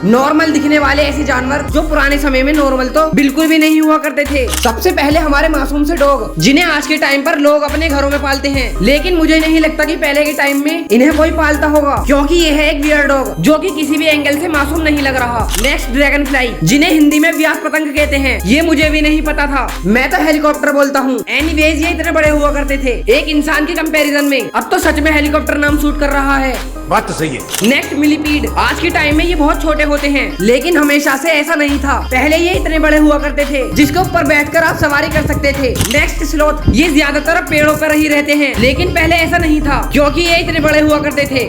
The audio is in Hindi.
नॉर्मल दिखने वाले ऐसे जानवर जो पुराने समय में नॉर्मल तो बिल्कुल भी नहीं हुआ करते थे। सबसे पहले हमारे मासूम से डॉग, जिन्हें आज के टाइम पर लोग अपने घरों में पालते हैं, लेकिन मुझे नहीं लगता कि पहले के टाइम में इन्हें कोई पालता होगा, क्योंकि ये है एक वियर्ड डॉग जो कि किसी भी एंगल से मासूम नहीं लग रहा। नेक्स्ट ड्रैगन फ्लाई, जिन्हें हिंदी में व्यास पतंग कहते हैं, ये मुझे भी नहीं पता था। मैं तो हेलीकॉप्टर बोलता हूँ। एनीवेज, ये इतने बड़े हुआ करते थे एक इंसान के कंपैरिजन में। अब तो सच में हेलीकॉप्टर नाम सूट कर रहा है। बात तो सही है। नेक्स्ट मिलीपीड, आज के टाइम में ये बहुत छोटे होते हैं, लेकिन हमेशा से ऐसा नहीं था। पहले ये इतने बड़े हुआ करते थे जिसके ऊपर बैठकर आप सवारी कर सकते थे। नेक्स्ट स्लोथ, ये ज्यादातर पेड़ों पर ही रहते हैं, लेकिन पहले ऐसा नहीं था क्योंकि ये इतने बड़े हुआ करते थे।